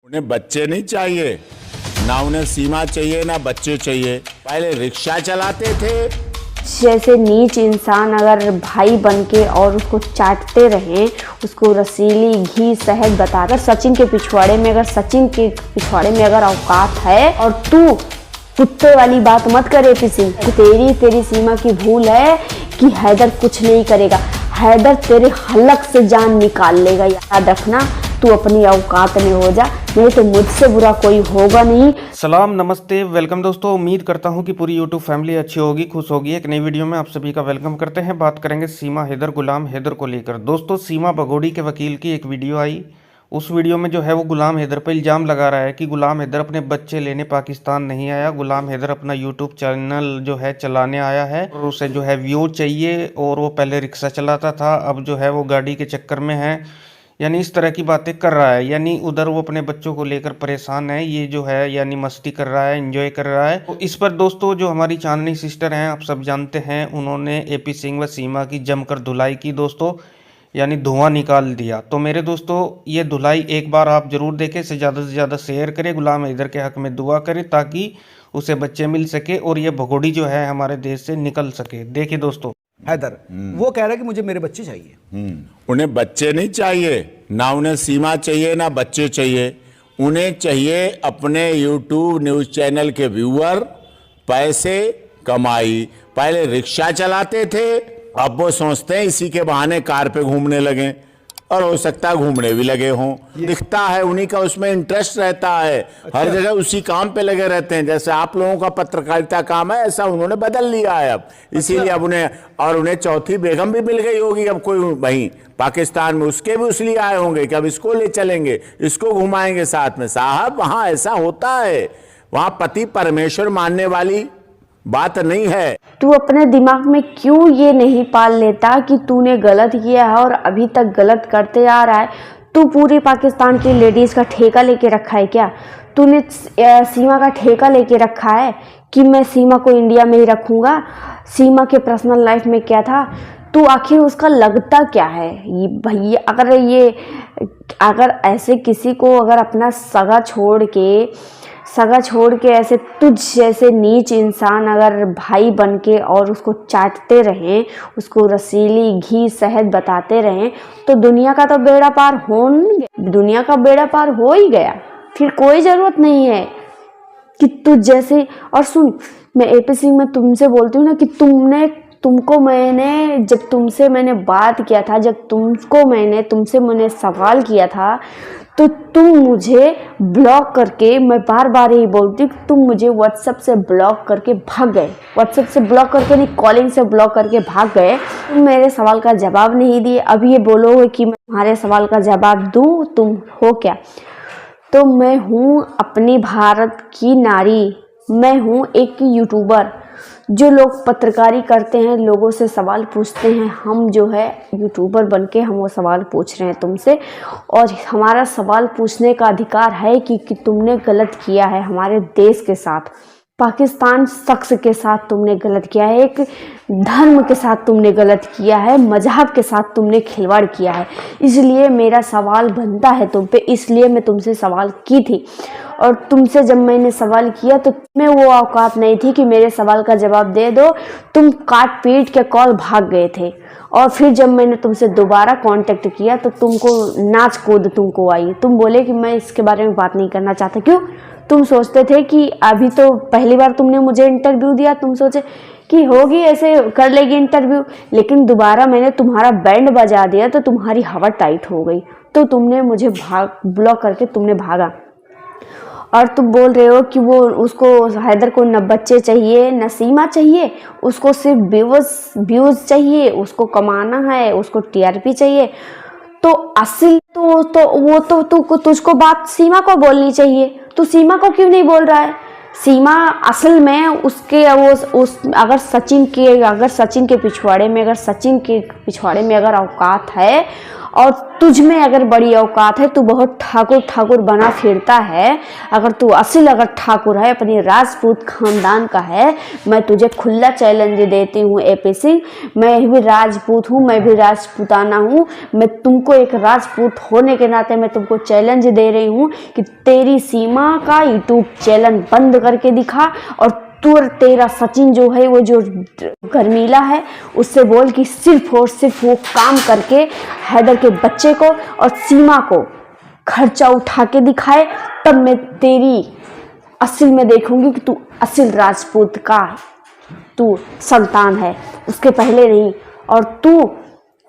उन्हें बच्चे नहीं चाहिए, ना उन्हें सीमा चाहिए ना बच्चे चाहिए। पहले रिक्शा चलाते थे। जैसे नीच इंसान अगर भाई बनके और उसको चाटते रहें, उसको रसीली घी शहद बताकर सचिन के पिछवाड़े में अगर औकात है और तू कुत्ते वाली बात मत करे किसी। तेरी सीमा की भूल है कि हैदर कुछ नहीं करेगा। हैदर तेरे हलक से जान निकाल लेगा, याद रखना। तू अपनी औकात में हो जा, नहीं तो मुझसे बुरा कोई होगा नहीं। सलाम, नमस्ते, वेलकम दोस्तों। उम्मीद करता हूं कि पूरी यूट्यूब फैमिली अच्छी होगी, खुश होगी। एक नई वीडियो में आप सभी का वेलकम करते हैं। बात करेंगे सीमा हैदर, गुलाम हैदर को लेकर। दोस्तों, सीमा भगोड़ी के वकील की एक वीडियो आई। उस वीडियो में जो है वो गुलाम हैदर पर इल्ज़ाम लगा रहा है कि गुलाम हैदर अपने बच्चे लेने पाकिस्तान नहीं आया। गुलाम हैदर अपना यूट्यूब चैनल जो है चलाने आया है और उसे जो है व्यू चाहिए, और वो पहले रिक्शा चलाता था, अब जो है वो गाड़ी के चक्कर में है। यानी इस तरह की बातें कर रहा है। यानी उधर वो अपने बच्चों को लेकर परेशान है, ये जो है यानी मस्ती कर रहा है, एंजॉय कर रहा है। तो इस पर दोस्तों जो हमारी चांदनी सिस्टर हैं, आप सब जानते हैं, उन्होंने एपी सिंह व सीमा की जमकर धुलाई की दोस्तों, यानी धुआं निकाल दिया। तो मेरे दोस्तों, ये धुलाई एक बार आप जरूर देखें, से ज़्यादा शेयर करें, गुलाम हैदर के हक में दुआ करें ताकि उसे बच्चे मिल सके और ये भगोड़ी जो है हमारे देश से निकल सके। देखिए दोस्तों, हैदर वो कह रहा है कि मुझे मेरे बच्चे चाहिए। उन्हें बच्चे नहीं चाहिए, ना उन्हें सीमा चाहिए ना बच्चे चाहिए। उन्हें चाहिए अपने यूट्यूब न्यूज़ चैनल के व्यूअर, पैसे, कमाई। पहले रिक्शा चलाते थे, अब वो सोचते हैं इसी के बहाने कार पे घूमने लगे, और हो सकता है घूमने भी लगे हों। दिखता है उन्हीं का उसमें इंटरेस्ट रहता है। हर जगह उसी काम पे लगे रहते हैं। जैसे आप लोगों का पत्रकारिता काम है, ऐसा उन्होंने बदल लिया है अब। इसीलिए अब उन्हें चौथी बेगम भी मिल गई होगी अब कोई वहीं पाकिस्तान में। उसके भी इसलिए आए होंगे कि अब इसको ले चलेंगे, इसको घुमाएंगे साथ में। साहब, वहाँ ऐसा होता है, वहाँ पति परमेश्वर मानने वाली बात नहीं है। तू अपने दिमाग में क्यों ये नहीं पाल लेता कि तूने गलत किया है और अभी तक गलत करते आ रहा है। तू पूरी पाकिस्तान की लेडीज़ का ठेका लेके रखा है क्या? तूने सीमा का ठेका लेके रखा है कि मैं सीमा को इंडिया में ही रखूँगा। सीमा के पर्सनल लाइफ में क्या था, तू आखिर उसका लगता क्या है? ये भैया, अगर ऐसे किसी को अगर अपना सगा छोड़ के ऐसे तुझ जैसे नीच इंसान अगर भाई बनके और उसको चाटते रहें, उसको रसीली घी शहद बताते रहें, तो दुनिया का बेड़ा पार हो ही गया। फिर कोई ज़रूरत नहीं है कि तुझ जैसे। और सुन, मैं एपी सिंह में तुमसे बोलती हूँ ना कि जब तुमसे मैंने बात किया था, जब तुमसे मैंने सवाल किया था, तो तुम मुझे ब्लॉक करके, मैं बार बार यही बोलती हूँ, तुम मुझे व्हाट्सएप से ब्लॉक करके भाग गए। व्हाट्सएप से ब्लॉक करके नहीं, कॉलिंग से ब्लॉक करके भाग गए। तुम मेरे सवाल का जवाब नहीं दिए। अब ये बोलोगे कि मैं तुम्हारे सवाल का जवाब दूँ, तुम हो क्या? तो मैं हूँ अपनी भारत की नारी, मैं हूँ एक यूट्यूबर। जो लोग पत्रकारी करते हैं, लोगों से सवाल पूछते हैं, हम जो है यूट्यूबर बनके हम वो सवाल पूछ रहे हैं तुमसे, और हमारा सवाल पूछने का अधिकार है कि तुमने गलत किया है हमारे देश के साथ, पाकिस्तान शख्स के साथ तुमने गलत किया है, एक धर्म के साथ तुमने गलत किया है, मजहब के साथ तुमने खिलवाड़ किया है। इसलिए मेरा सवाल बनता है तुम पे, इसलिए मैं तुमसे सवाल की थी। और तुमसे जब मैंने सवाल किया तो तुम्हें वो औकात नहीं थी कि मेरे सवाल का जवाब दे दो। तुम काट पीट के कॉल भाग गए थे। और फिर जब मैंने तुमसे दोबारा कांटेक्ट किया तो तुमको नाच कूद तुमको आई। तुम बोले कि मैं इसके बारे में बात नहीं करना चाहता। क्यों? तुम सोचते थे कि अभी तो पहली बार तुमने मुझे इंटरव्यू दिया, तुम सोचे कि होगी ऐसे कर लेगी इंटरव्यू, लेकिन दोबारा मैंने तुम्हारा बैंड बजा दिया तो तुम्हारी हवा टाइट हो गई, तो तुमने मुझे ब्लॉक करके तुमने भागा। और तुम बोल रहे हो कि वो उसको हैदर को न बच्चे चाहिए न सीमा चाहिए, उसको सिर्फ व्यूज चाहिए, उसको कमाना है, उसको टीआरपी चाहिए। तो असल तो तुझको बात सीमा को बोलनी चाहिए। तू सीमा को क्यों नहीं बोल रहा है? सीमा असल में उसके अगर सचिन के पिछवाड़े में पिछवाड़े में अगर औकात है और तुझ में अगर बड़ी औकात है, तू बहुत ठाकुर ठाकुर बना फिरता है, अगर तू असल अगर ठाकुर है, अपनी राजपूत खानदान का है, मैं तुझे खुला चैलेंज देती हूँ AP सिंह, मैं भी राजपूत हूँ, मैं भी राजपूताना हूँ, मैं तुमको एक राजपूत होने के नाते मैं तुमको चैलेंज दे रही हूँ कि तेरी सीमा का यूट्यूब चैनल बंद करके दिखा और तेरा सचिन जो है वो जो गर्मीला है उससे बोल कि सिर्फ और सिर्फ वो काम करके हैदर के बच्चे को और सीमा को खर्चा उठा के दिखाए, तब मैं तेरी असल में देखूंगी कि तू असल राजपूत का तू संतान है, उसके पहले नहीं। और तू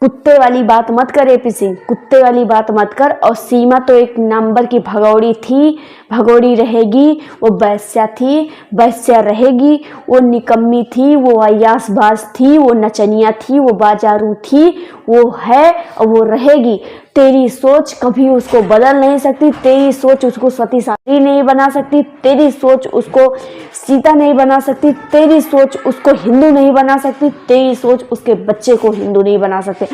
कुत्ते वाली बात मत कर AP सिंह, कुत्ते वाली बात मत कर। और सीमा तो एक नंबर की भगौड़ी थी, भगौड़ी रहेगी, वो वैश्या थी, वैश्या रहेगी, वो निकम्मी थी, वो अय्यासबाज थी, वो नचनिया थी, वो बाजारू थी, वो है और वो रहेगी। तेरी सोच कभी उसको बदल नहीं सकती, तेरी सोच उसको सती सावित्री नहीं बना सकती, तेरी सोच उसको सीता नहीं बना सकती, तेरी सोच उसको हिंदू नहीं बना सकती, तेरी सोच उसके बच्चे को हिंदू नहीं बना सकते।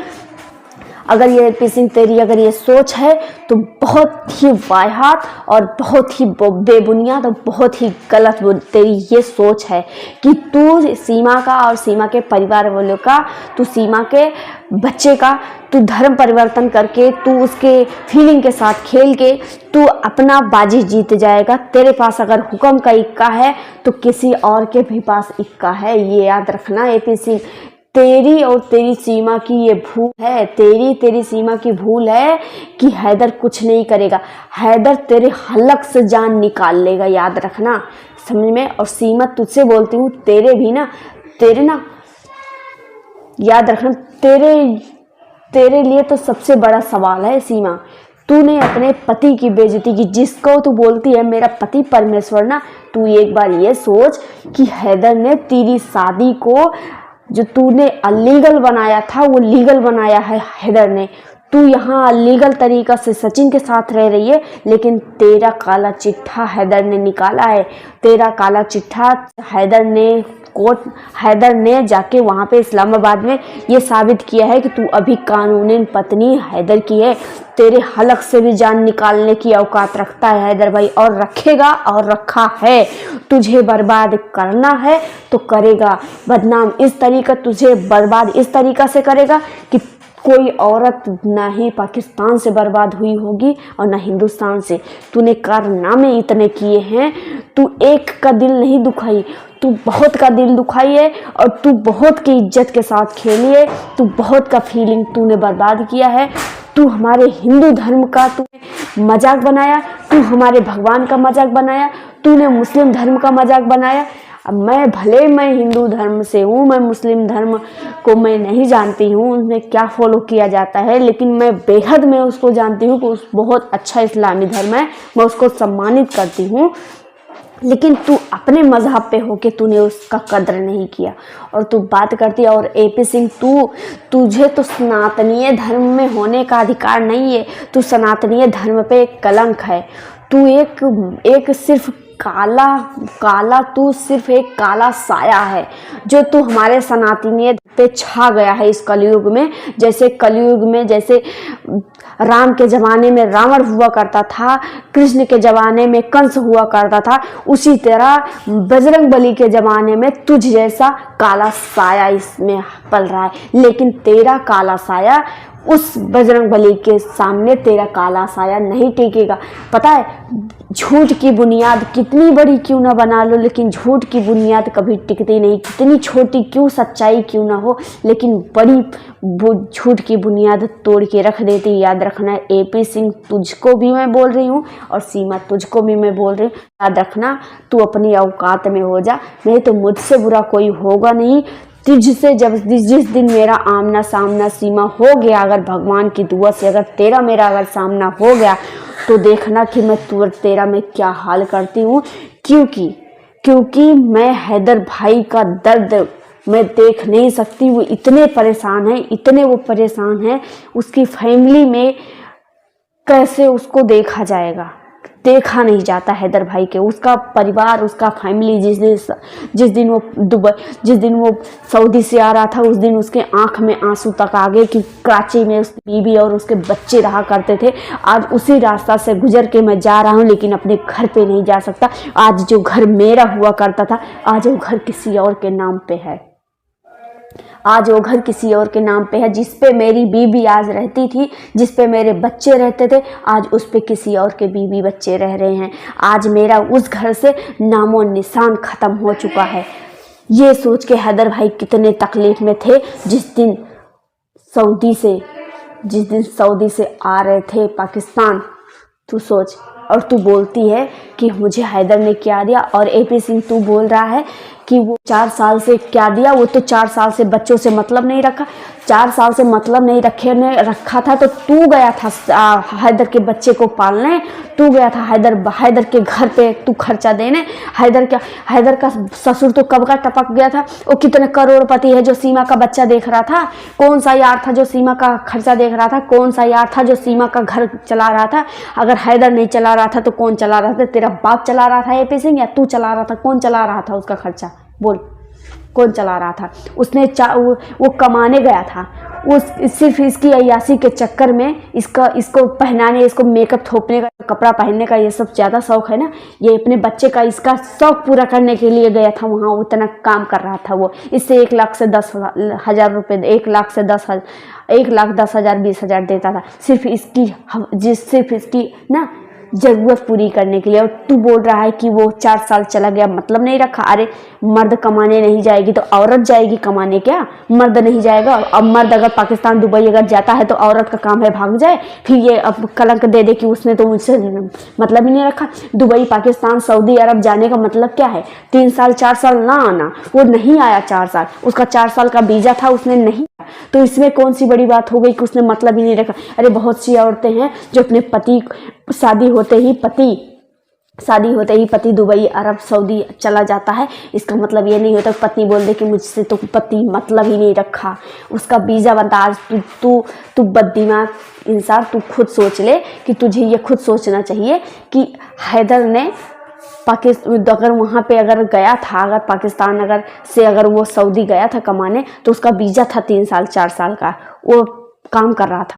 अगर ये AP सिंह तेरी अगर ये सोच है तो बहुत ही वाहियात और बहुत ही बेबुनियाद और बहुत ही गलत तेरी ये सोच है कि तू सीमा का और सीमा के परिवार वालों का, तू सीमा के बच्चे का तू धर्म परिवर्तन करके, तू उसके फीलिंग के साथ खेल के तू अपना बाजी जीत जाएगा। तेरे पास अगर हुक्म का इक्का है तो किसी और के भी पास इक्का है, ये याद रखना AP सिंह। तेरी और तेरी सीमा की ये भूल है, तेरी सीमा की भूल है कि हैदर कुछ नहीं करेगा, हैदर तेरे हलक से जान निकाल लेगा, याद रखना, समझ में। और सीमा तुझसे बोलती हूँ, तेरे भी ना, तेरे ना याद रखना, तेरे लिए तो सबसे बड़ा सवाल है सीमा, तूने अपने पति की बेइज्जती की, जिसको तू बोलती है मेरा पति परमेश्वर ना, तू एक बार ये सोच कि हैदर ने तेरी शादी को जो तूने अलीगल बनाया था वो लीगल बनाया है हैदर ने। तू यहाँ अलीगल तरीका से सचिन के साथ रह रही है, लेकिन तेरा काला चिट्ठा हैदर ने निकाला है, तेरा काला चिट्ठा हैदर ने जाके वहाँ पे इस्लामाबाद में ये साबित किया है कि तू अभी कानूनन पत्नी हैदर की है। तेरे हलक से भी जान निकालने की औकात रखता है हैदर भाई, और रखेगा और रखा है। तुझे बर्बाद करना है तो करेगा, बदनाम इस तरीका, तुझे बर्बाद इस तरीका से करेगा कि कोई औरत ना ही पाकिस्तान से बर्बाद हुई होगी और ना हिंदुस्तान से। तूने कारनामे इतने किए हैं, तू एक का दिल नहीं दुखाई, तू बहुत का दिल दुखाई है और तू बहुत की इज्जत के साथ खेली है, तू बहुत का फीलिंग तूने बर्बाद किया है। तू हमारे हिंदू धर्म का तूने मजाक बनाया, तू हमारे भगवान का मजाक बनाया, तूने मुस्लिम धर्म का मजाक बनाया। अब मैं हिंदू धर्म से हूँ, मैं मुस्लिम धर्म को मैं नहीं जानती हूँ उसमें क्या फॉलो किया जाता है, लेकिन मैं बेहद मैं उसको जानती हूँ कि उस बहुत अच्छा इस्लामी धर्म है, मैं उसको सम्मानित करती हूँ। लेकिन तू अपने मजहब पे होके तूने उसका कदर नहीं किया और तू बात करती है। और AP सिंह, तुझे तो सनातनीय धर्म में होने का अधिकार नहीं है, तू सनातनीय धर्म पे एक कलंक है। तू एक सिर्फ काला तू सिर्फ एक काला साया है जो तू हमारे सनातनीय पे छा गया है इस कलयुग में। जैसे कलयुग में जैसे राम के ज़माने में रावण हुआ करता था, कृष्ण के ज़माने में कंस हुआ करता था, उसी तरह बजरंग बली के ज़माने में तुझ जैसा काला साया इसमें पल रहा है। लेकिन तेरा काला साया उस बजरंग बली के सामने तेरा काला साया नहीं टिकेगा। पता है, झूठ की बुनियाद कितनी बड़ी क्यों ना बना लो, लेकिन झूठ की बुनियाद कभी टिकती नहीं, कितनी छोटी क्यों सच्चाई क्यों ना हो, लेकिन बड़ी झूठ की बुनियाद तोड़ के रख देती। याद रखना AP सिंह, तुझको भी मैं बोल रही हूँ और सीमा तुझको भी मैं बोल रही हूँ, याद रखना तू अपनी औकात में हो जा, नहीं तो मुझसे बुरा कोई होगा नहीं। तुझसे जिस दिन मेरा आमना सामना सीमा हो गया, अगर भगवान की दुआ से अगर तेरा मेरा अगर सामना हो गया तो देखना कि मैं तेरा मैं क्या हाल करती हूँ। क्योंकि मैं हैदर भाई का दर्द मैं देख नहीं सकती। वो इतने परेशान हैं, इतने वो परेशान हैं, उसकी फैमिली में कैसे उसको देखा जाएगा, देखा नहीं जाता हैदर भाई के। उसका परिवार, उसका फैमिली, जिस दिन वो सऊदी से आ रहा था उस दिन उसके आंख में आंसू तक आ गए कि कराची में उसकी बीवी और उसके बच्चे रहा करते थे। आज उसी रास्ता से गुजर के मैं जा रहा हूँ लेकिन अपने घर पे नहीं जा सकता। आज जो घर मेरा हुआ करता था आज वो घर किसी और के नाम पे है। आज वो घर किसी और के नाम पे है। जिस पे मेरी बीवी आज रहती थी, जिस पे मेरे बच्चे रहते थे, आज उस पे किसी और के बीवी बच्चे रह रहे हैं। आज मेरा उस घर से नामो निशान ख़त्म हो चुका है। ये सोच के हैदर भाई कितने तकलीफ में थे जिस दिन सऊदी से आ रहे थे पाकिस्तान। तू सोच, और तू बोलती है कि मुझे हैदर ने क्या दिया। और एपी सिंह तू बोल रहा है कि वो 4 साल से क्या दिया। वो तो 4 साल से बच्चों से मतलब नहीं रखा। 4 साल से मतलब नहीं रखा था तो तू गया था हैदर के बच्चे को पालने। तू गया था हैदर के घर पे तू खर्चा देने। हैदर का ससुर तो कब का टपक गया था। वो कितने करोड़पति है जो सीमा का बच्चा देख रहा था। कौन सा यार था जो सीमा का खर्चा देख रहा था। कौन सा यार था जो सीमा का घर चला रहा था। अगर हैदर नहीं चला रहा था तो कौन चला रहा था। तेरा बाप चला रहा था एपी सिंह या तू चला रहा था। कौन चला रहा था उसका खर्चा, बोल कौन चला रहा था। उसने वो कमाने गया था। सिर्फ इसकी अय्यासी के चक्कर में इसको पहनाने, इसको मेकअप थोपने का, कपड़ा पहनने का ये सब ज़्यादा शौक है ना। ये अपने बच्चे का इसका शौक पूरा करने के लिए गया था वहाँ। उतना काम कर रहा था वो। इससे 1 लाख से 10,000 रुपये, 1 लाख से 10,000 20,000 देता था सिर्फ इसकी ना ज़रूरत पूरी करने के लिए। और तू बोल रहा है कि वो 4 साल चला गया, मतलब नहीं रखा। अरे मर्द कमाने नहीं जाएगी तो औरत जाएगी कमाने क्या? मर्द नहीं जाएगा। अब मर्द अगर पाकिस्तान दुबई अगर जाता है तो औरत का काम है भाग जाए। फिर ये अब कलंक दे दे कि उसने तो मुझसे मतलब ही नहीं रखा। दुबई, पाकिस्तान, सऊदी अरब जाने का मतलब क्या है? 3 साल 4 साल ना आना। वो नहीं आया 4 साल। उसका 4 साल का वीज़ा था, उसने नहीं। तो इसमें कौन सी बड़ी बात हो गई कि उसने मतलब ही नहीं रखा। अरे बहुत सी औरतें हैं जो अपने पति शादी होते ही पति दुबई, अरब, सऊदी चला जाता है। इसका मतलब ये नहीं होता पत्नी बोल दे कि मुझसे तो पति मतलब ही नहीं रखा, उसका वीज़ा बनता। आज तू बददिमाग इंसान, तू खुद सोच ले कि तुझे ये खुद सोचना चाहिए कि हैदर ने अगर वहाँ पे अगर गया था, अगर पाकिस्तान अगर वो सऊदी गया था कमाने तो उसका वीज़ा था 3 साल 4 साल का। वो काम कर रहा था।